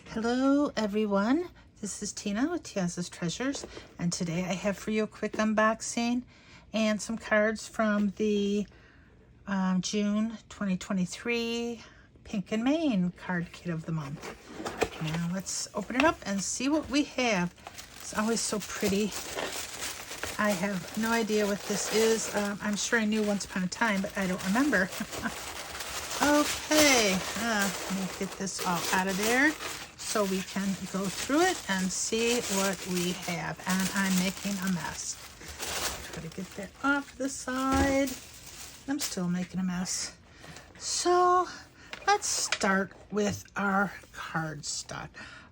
Hello everyone, this is Tina with Tia's Treasures, and today I have for you a quick unboxing and some cards from the June 2023 Pink and Main card kit of the month. Now let's open it up and see what we have. It's always so pretty. I have no idea what this is. I'm sure I knew once upon a time, but I don't remember. Okay, let me get this all out of there so we can go through it and see what we have. And I'm making a mess. Try to get that off the side. I'm still making a mess. So let's start with our cardstock.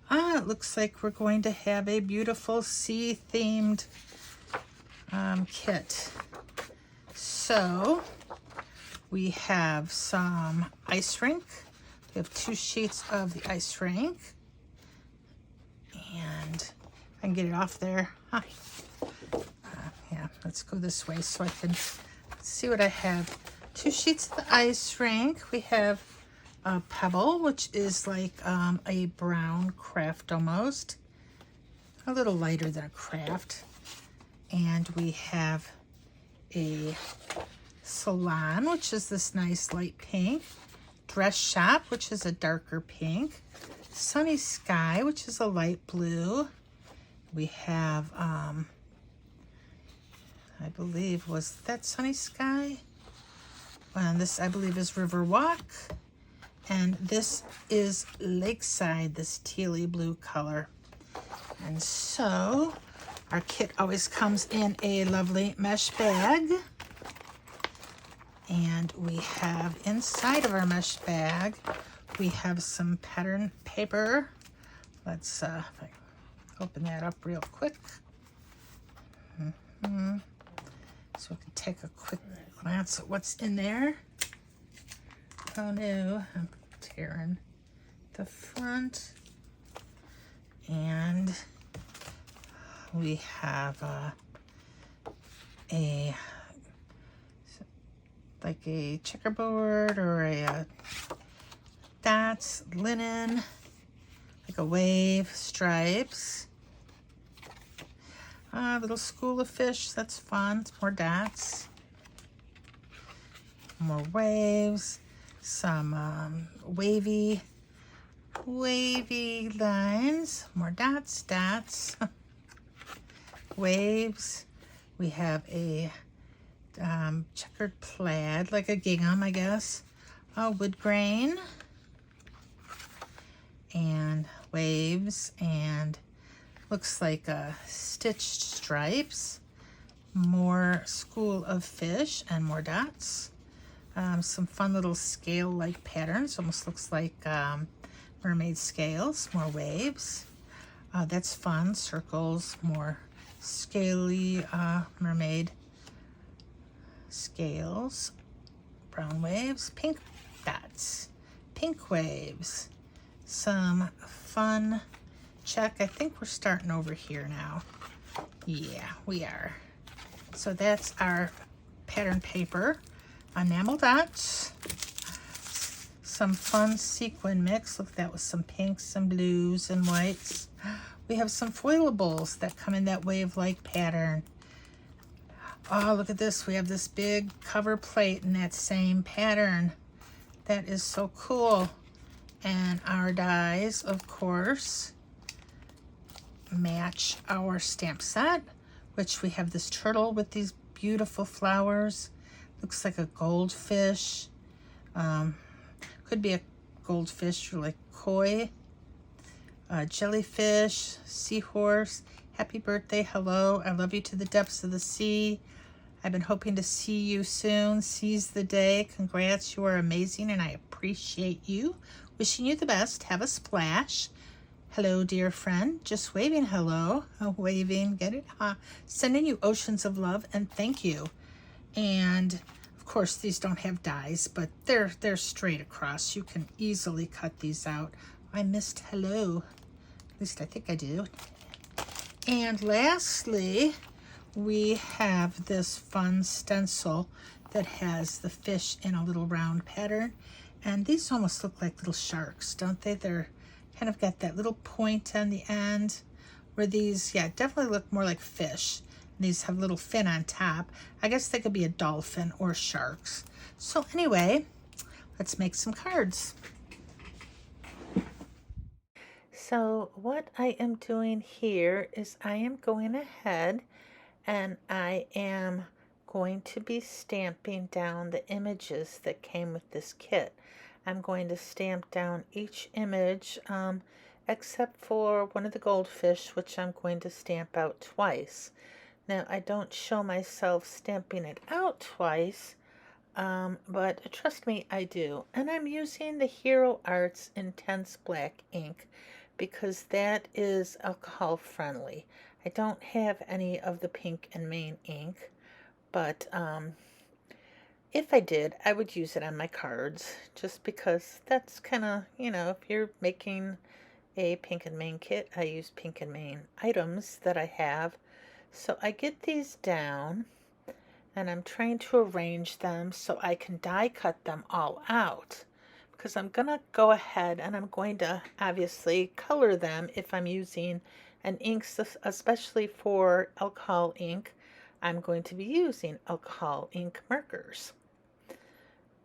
It looks like we're going to have a beautiful sea-themed kit. So we have some ice rink. We have 2 sheets of the ice rink. And I can get it off there. Yeah, let's go this way so I can see what I have. 2 sheets of the ice rink. We have a pebble, which is like a brown craft almost. A little lighter than a craft. And we have a salon, which is this nice light pink. Dress shop, which is a darker pink. Sunny sky, which is a light blue. We have, I believe, was that sunny sky? And this, I believe, is River Walk. And this is Lakeside, this tealy blue color. And so our kit always comes in a lovely mesh bag. And we have inside of our mesh bag, we have some pattern paper. Let's open that up real quick. So we can take a quick glance at what's in there. Oh no, I'm tearing the front. And we have like a checkerboard or a dots, linen, like a wave, stripes. Little school of fish, that's fun. It's more dots. More waves. Some wavy lines. More dots. Waves. We have a checkered plaid, like a gingham, I guess. Wood grain. And waves, and looks like stitched stripes, more school of fish, and more dots. Some fun little scale-like patterns, almost looks like mermaid scales, more waves. That's fun, circles, more scaly mermaid scales, brown waves, pink dots, pink waves. Some fun check. I think we're starting over here now. Yeah, we are. So that's our pattern paper. Enamel dots. Some fun sequin mix. Look, that was some pinks, some blues, and whites. We have some foilables that come in that wave-like pattern. Oh, look at this. We have this big cover plate in that same pattern. That is so cool. And our dies, of course, match our stamp set, which we have this turtle with these beautiful flowers. Looks like a goldfish. Could be a goldfish or like koi. Jellyfish, seahorse. Happy birthday, hello. I love you to the depths of the sea. I've been hoping to see you soon. Seize the day. Congrats, you are amazing and I appreciate you. Wishing you the best. Have a splash. Hello, dear friend. Just waving hello. Waving. Get it? Sending you oceans of love and thank you. And of course, these don't have dies, but they're straight across. You can easily cut these out. I missed hello. At least I think I do. And lastly, we have this fun stencil. that has the fish in a little round pattern. And these almost look like little sharks, don't they? They're kind of got that little point on the end, where these, yeah, definitely look more like fish. And these have a little fin on top. I guess they could be a dolphin or sharks. So anyway, let's make some cards. So what I am doing here is I am going ahead and I am going to be stamping down the images that came with this kit. I'm going to stamp down each image except for one of the goldfish, which I'm going to stamp out twice. Now I don't show myself stamping it out twice, but trust me, I do. And I'm using the Hero Arts Intense Black ink because that is alcohol friendly. I don't have any of the Pink and Main ink, but if I did, I would use it on my cards just because that's kind of, you know, if you're making a Pink and Main kit, I use Pink and Main items that I have. So I get these down and I'm trying to arrange them so I can die cut them all out, because I'm gonna go ahead and I'm going to obviously color them if I'm using an ink, especially for alcohol ink. I'm going to be using alcohol ink markers.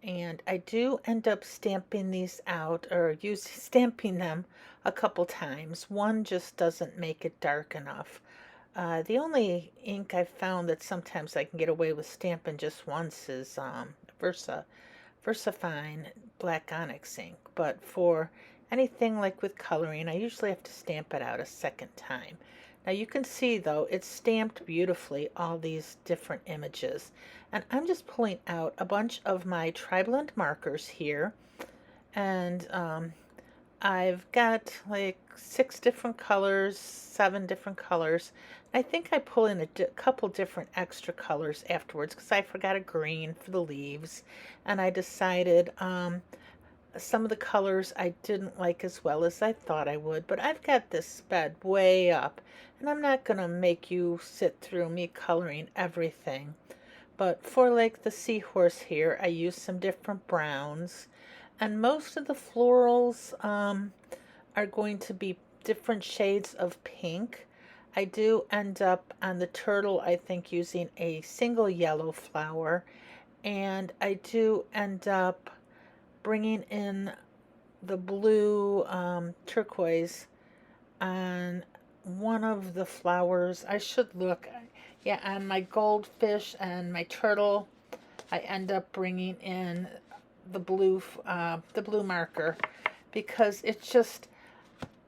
And I do end up stamping these out, or stamping them a couple times. One just doesn't make it dark enough. The only ink I've found that sometimes I can get away with stamping just once is VersaFine Black Onyx ink. But for anything like with coloring, I usually have to stamp it out a second time. Now you can see though, it's stamped beautifully, all these different images. And I'm just pulling out a bunch of my tri-blend markers here. And I've got like 6 different colors, 7 different colors. I think I pull in a couple different extra colors afterwards because I forgot a green for the leaves. And I decided some of the colors I didn't like as well as I thought I would. But I've got this sped way up. And I'm not going to make you sit through me coloring everything. But for like the seahorse here, I used some different browns. And most of the florals are going to be different shades of pink. I do end up on the turtle, I think, using a single yellow flower. And I do end up bringing in the blue turquoise on one of the flowers. I should look. Yeah, on my goldfish and my turtle, I end up bringing in the blue marker because it's just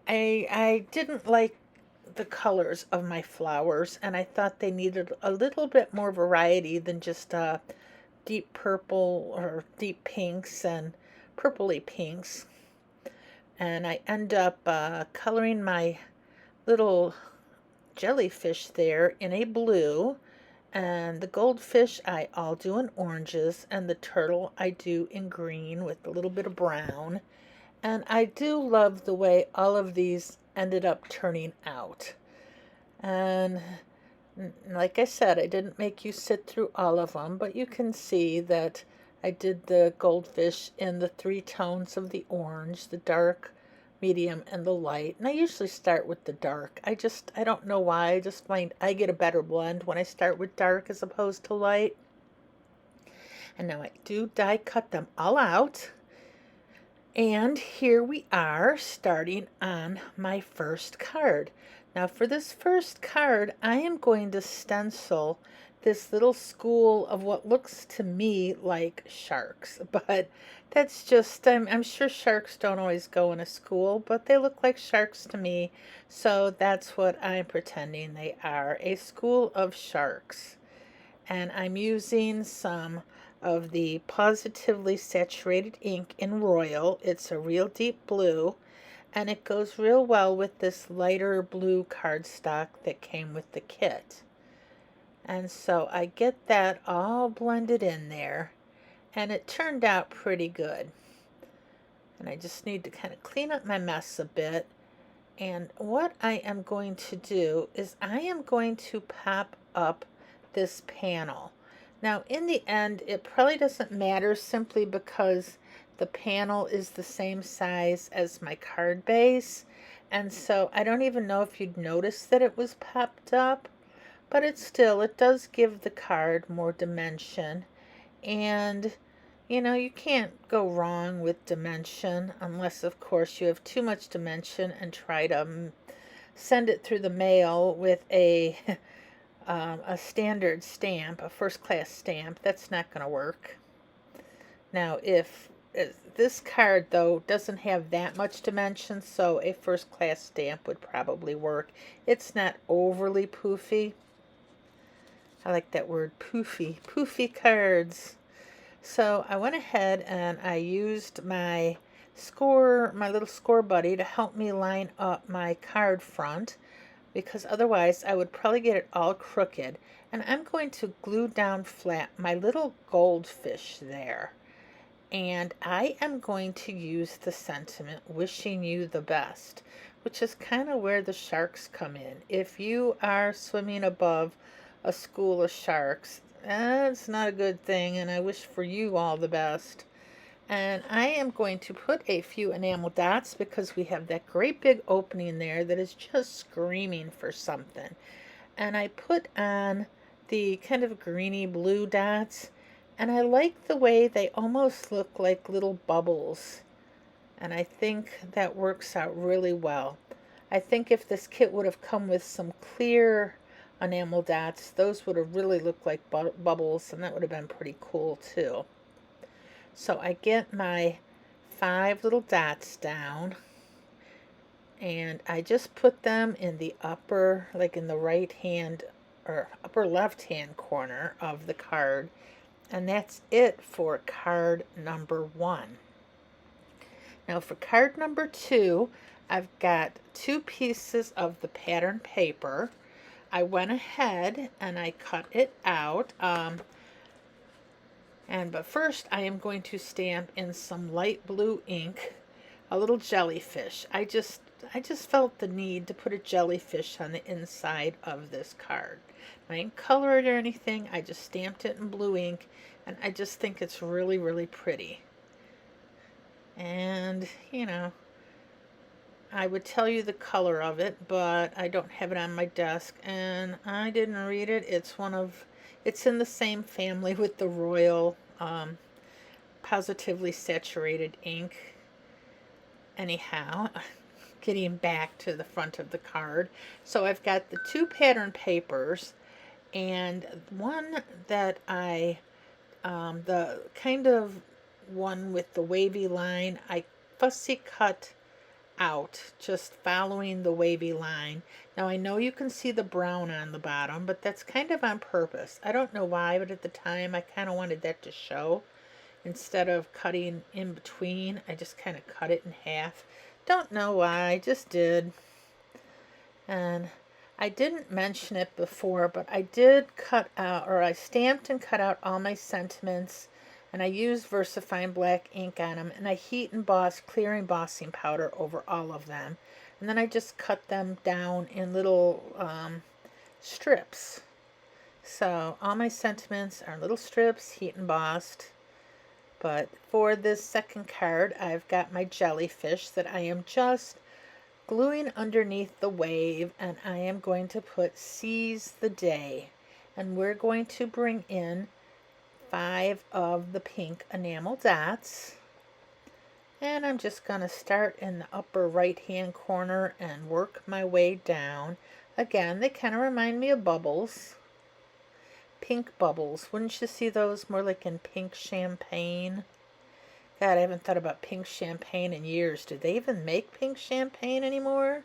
I didn't like the colors of my flowers, and I thought they needed a little bit more variety than just deep purple or deep pinks and purpley pinks. And I end up coloring my little jellyfish there in a blue, and the goldfish I all do in oranges, and the turtle I do in green with a little bit of brown. And I do love the way all of these ended up turning out. And like I said, I didn't make you sit through all of them, but you can see that I did the goldfish in the 3 tones of the orange, the dark, medium, and the light. And I usually start with the dark. I don't know why. I just find I get a better blend when I start with dark as opposed to light. And now I do die cut them all out. And here we are starting on my first card. Now for this first card, I am going to stencil this little school of what looks to me like sharks, but that's just, I'm sure sharks don't always go in a school, but they look like sharks to me, so that's what I'm pretending they are, a school of sharks. And I'm using some of the Pawsitively saturated ink in Royal. It's a real deep blue, and it goes real well with this lighter blue cardstock that came with the kit. And so I get that all blended in there, and it turned out pretty good. And I just need to kind of clean up my mess a bit. And what I am going to do is I am going to pop up this panel. Now, in the end, it probably doesn't matter simply because the panel is the same size as my card base. And so I don't even know if you'd notice that it was popped up, but it does give the card more dimension. And, you can't go wrong with dimension unless, of course, you have too much dimension and try to send it through the mail with a standard stamp, a first class stamp. That's not going to work. Now, if this card, though, doesn't have that much dimension, so a first class stamp would probably work. It's not overly poofy. I like that word, poofy. Poofy cards. So I went ahead and I used my little score buddy to help me line up my card front, because otherwise I would probably get it all crooked. And I'm going to glue down flat my little goldfish there. And I am going to use the sentiment, wishing you the best, which is kind of where the sharks come in. If you are swimming above a school of sharks, that's not a good thing, and I wish for you all the best. And I am going to put a few enamel dots because we have that great big opening there that is just screaming for something. And I put on the kind of greeny blue dots, and I like the way they almost look like little bubbles. And I think that works out really well. I think if this kit would have come with some clear enamel dots, those would have really looked like bubbles, and that would have been pretty cool too. So I get my 5 little dots down, and I just put them in the upper, like in the right hand or upper left hand corner of the card. And that's it for card number 1. Now for card number 2, I've got 2 pieces of the pattern paper. I went ahead and I cut it out. But first I am going to stamp in some light blue ink a little jellyfish. I just felt the need to put a jellyfish on the inside of this card. I didn't color it or anything. I just stamped it in blue ink, and I just think it's really, really pretty. And, I would tell you the color of it, but I don't have it on my desk, and I didn't read it. It's in the same family with the Royal Positively Saturated ink. Anyhow, getting back to the front of the card. So I've got the 2 pattern papers, and one that the kind of one with the wavy line, I fussy cut out, just following the wavy line. Now I know you can see the brown on the bottom, but that's kind of on purpose. I don't know why, but at the time I kind of wanted that to show. Instead of cutting in between, I just kind of cut it in half. Don't know why, I just did. And I didn't mention it before, but I did cut out, or I stamped and cut out all my sentiments, and I used VersaFine black ink on them, and I heat embossed clear embossing powder over all of them. And then I just cut them down in little strips. So all my sentiments are little strips, heat embossed. But for this second card, I've got my jellyfish that I am just gluing underneath the wave, and I am going to put Seize the Day. And we're going to bring in 5 of the pink enamel dots. And I'm just going to start in the upper right hand corner and work my way down. Again, they kind of remind me of bubbles. Pink bubbles. Wouldn't you see those more like in pink champagne? God, I haven't thought about pink champagne in years. Do they even make pink champagne anymore?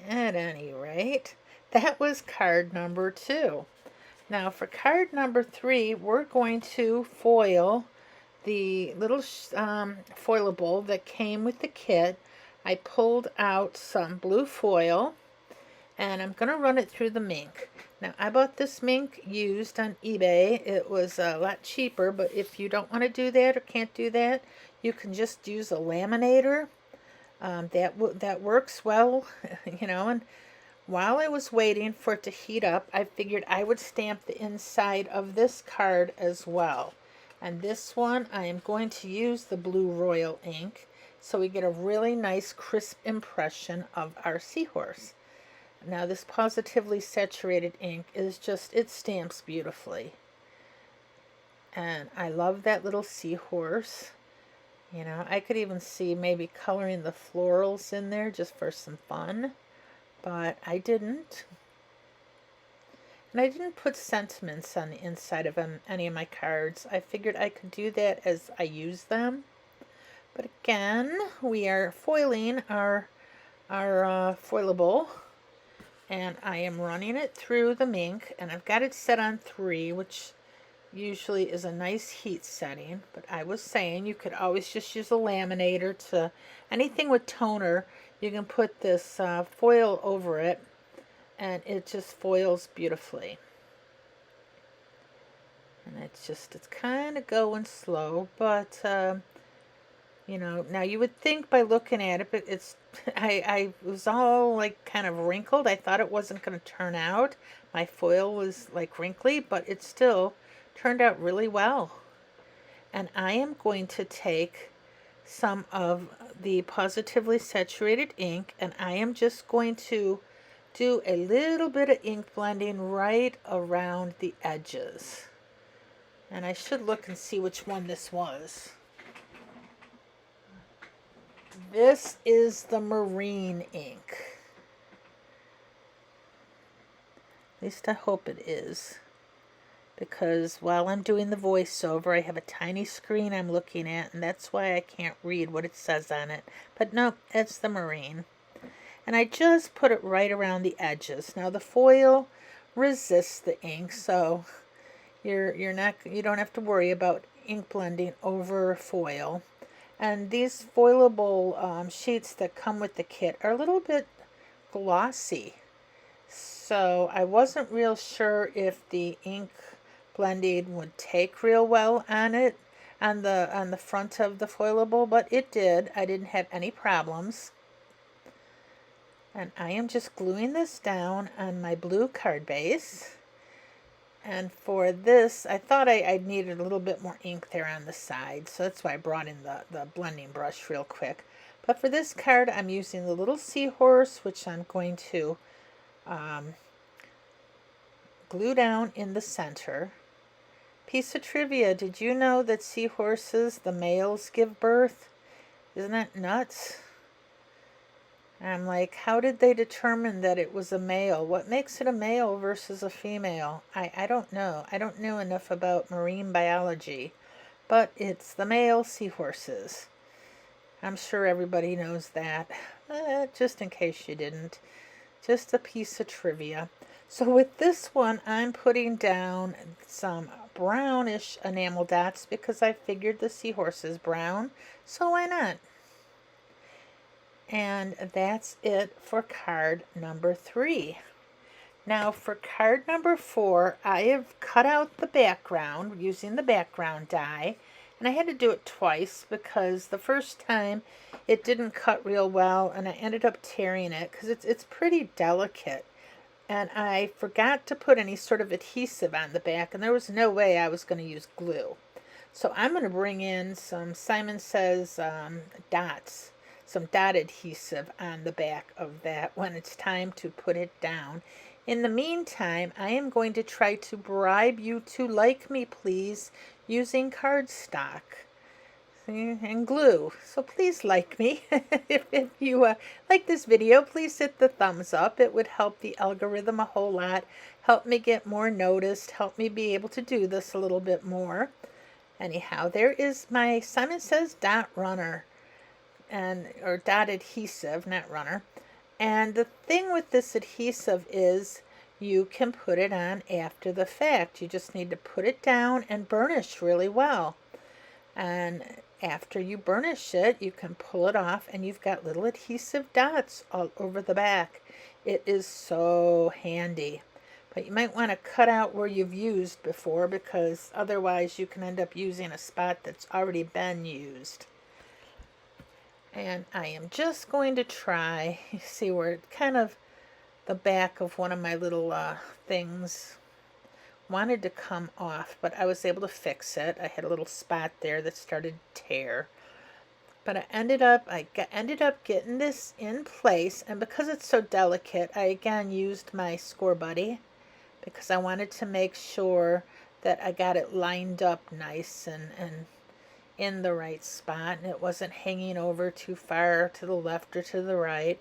At any rate, that was card number 2. Now for card number 3, we're going to foil the little foilable that came with the kit. I pulled out some blue foil, and I'm going to run it through the mink. Now, I bought this mink used on eBay. It was a lot cheaper, but if you don't want to do that or can't do that, you can just use a laminator. That works well, and while I was waiting for it to heat up, I figured I would stamp the inside of this card as well. And this one, I am going to use the Blue Royal ink so we get a really nice crisp impression of our seahorse. Now this Positively saturated ink is just, it stamps beautifully. And I love that little seahorse. You know, I could even see maybe coloring the florals in there just for some fun, but I didn't. And I didn't put sentiments on the inside of any of my cards. I figured I could do that as I use them. But again, we are foiling our foilable, and I am running it through the Mink, and I've got it set on 3, which usually is a nice heat setting. But I was saying you could always just use a laminator to anything with toner. You can put this foil over it, and it just foils beautifully. And it's kind of going slow, but you know, now you would think by looking at it, but I was all like kind of wrinkled. I thought it wasn't going to turn out. My foil was like wrinkly, but it still turned out really well. And I am going to take some of the Positively saturated ink, and I am just going to do a little bit of ink blending right around the edges. And I should look and see which one this was. This is the marine ink. At least I hope it is. Because while I'm doing the voiceover, I have a tiny screen I'm looking at, and that's why I can't read what it says on it. But no, it's the marine. And I just put it right around the edges. Now the foil resists the ink, so you don't have to worry about ink blending over foil. And these foilable sheets that come with the kit are a little bit glossy. So I wasn't real sure if the ink blending would take real well on it, on the front of the foilable, but it did. I didn't have any problems. And I am just gluing this down on my blue card base. And for this, I thought I needed a little bit more ink there on the side, so that's why I brought in the blending brush real quick. But for this card, I'm using the little seahorse, which I'm going to glue down in the center. Piece of trivia, did you know that seahorses, the males, give birth? Isn't that nuts? I'm like, how did they determine that it was a male? What makes it a male versus a female? I don't know. I don't know enough about marine biology, but it's the male seahorses. I'm sure everybody knows that, just in case you didn't. Just a piece of trivia. So with this one, I'm putting down some brownish enamel dots because I figured the seahorse is brown, so why not? And that's it for card number 3. Now for card number 4, I have cut out the background using the background die. And I had to do it twice because the first time it didn't cut real well, and I ended up tearing it because it's pretty delicate. And I forgot to put any sort of adhesive on the back, and there was no way I was going to use glue. So I'm going to bring in some Simon Says dots, some dot adhesive on the back of that when it's time to put it down. In the meantime, I am going to try to bribe you to like me, please, using cardstock and glue. So please like me. if you like this video, please hit the thumbs up. It would help the algorithm a whole lot, help me get more noticed, help me be able to do this a little bit more. Anyhow, there is my Simon Says dot runner, or dot adhesive, not runner. And the thing with this adhesive is you can put it on after the fact. You just need to put it down and burnish really well. And after you burnish it, you can pull it off and you've got little adhesive dots all over the back. It is so handy. But you might want to cut out where you've used before, because otherwise you can end up using a spot that's already been used. And I am just going to try, see where it kind of the back of one of my little things wanted to come off, but I was able to fix it. I had a little spot there that started to tear. But I ended up getting this in place, and because it's so delicate, I again used my Score Buddy because I wanted to make sure that I got it lined up nice and in the right spot, and it wasn't hanging over too far to the left or to the right.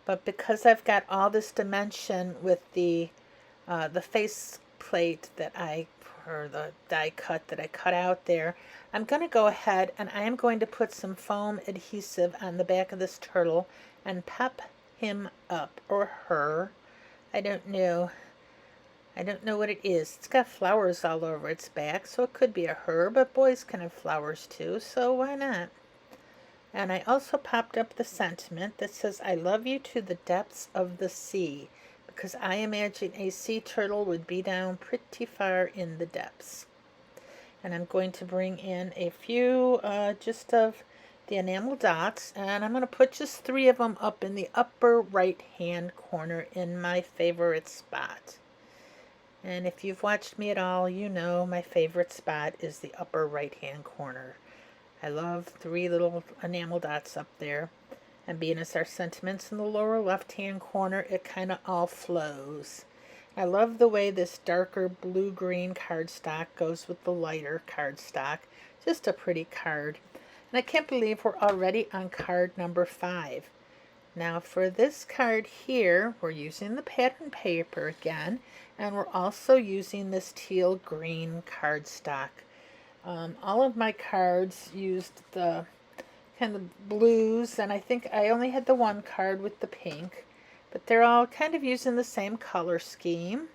But because I've got all this dimension with the face plate that or the die cut that I cut out there, I'm going to go ahead and I am going to put some foam adhesive on the back of this turtle and pep him up, or her. I don't know what it is. It's got flowers all over its back, so it could be a her, but boys can have flowers too, so why not? And I also popped up the sentiment that says, I love you to the depths of the sea, because I imagine a sea turtle would be down pretty far in the depths. And I'm going to bring in a few just of the enamel dots, and I'm going to put just 3 of them up in the upper right hand corner in my favorite spot. And if you've watched me at all, you know my favorite spot is the upper right hand corner. I love 3 little enamel dots up there. And being as our sentiments in the lower left hand corner, it kind of all flows. I love the way this darker blue-green cardstock goes with the lighter cardstock. Just a pretty card. And I can't believe we're already on card number 5. Now for this card here, we're using the pattern paper again, and we're also using this teal green cardstock. All of my cards used the kind of blues, and I think I only had the one card with the pink, but they're all kind of using the same color scheme,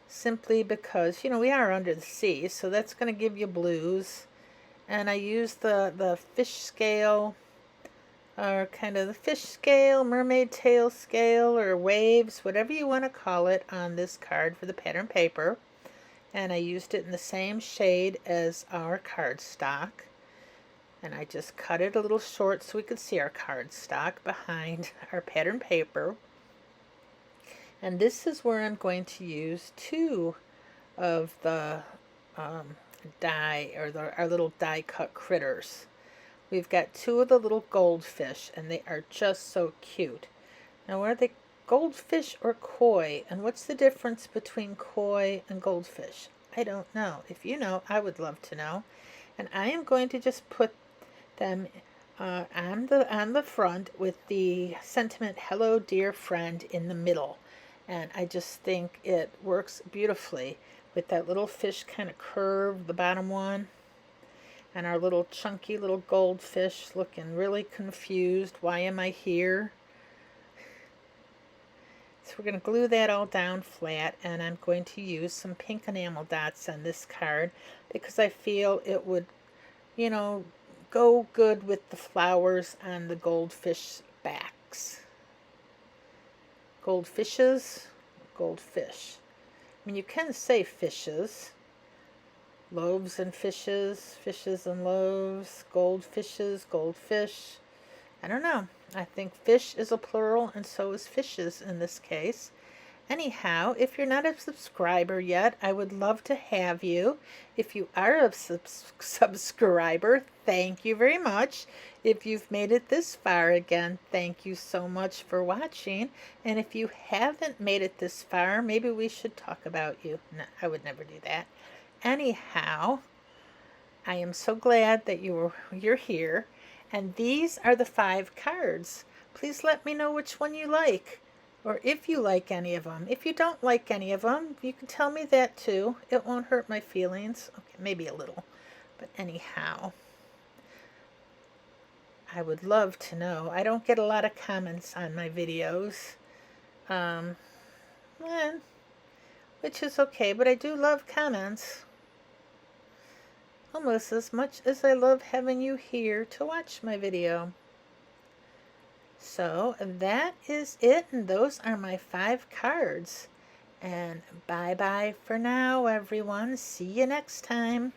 simply because, you know, we are under the sea, so that's going to give you blues. And I used the fish scale, or kind of the fish scale, mermaid tail scale, or waves, whatever you want to call it, on this card for the pattern paper. And I used it in the same shade as our cardstock. And I just cut it a little short so we could see our cardstock behind our pattern paper. And this is where I'm going to use 2 of the die, or our little die cut critters. We've got 2 of the little goldfish, and they are just so cute. Now, are they goldfish or koi? And what's the difference between koi and goldfish? I don't know. If you know, I would love to know. And I am going to just put them on the front with the sentiment, hello dear friend, in the middle. And I just think it works beautifully with that little fish kind of curve, the bottom one, and our little chunky little goldfish looking really confused. Why am I here? So we're going to glue that all down flat, and I'm going to use some pink enamel dots on this card because I feel it would, you know, go good with the flowers on the goldfish backs. Goldfishes, goldfish. I mean, you can say fishes. Loaves and fishes, fishes and loaves, goldfishes, goldfish. I don't know. I think fish is a plural, and so is fishes in this case. Anyhow, if you're not a subscriber yet, I would love to have you. If you are a subscriber, thank you very much. If you've made it this far, again, thank you so much for watching. And if you haven't made it this far, maybe we should talk about you. No, I would never do that. Anyhow, I am so glad that you're here. And these are the 5 cards. Please let me know which one you like, or if you like any of them. If you don't like any of them, you can tell me that too. It won't hurt my feelings. Okay, maybe a little. But anyhow, I would love to know. I don't get a lot of comments on my videos, which is okay, but I do love comments. Almost as much as I love having you here to watch my video. So that is it, and those are my 5 cards. And bye-bye for now, everyone. See you next time.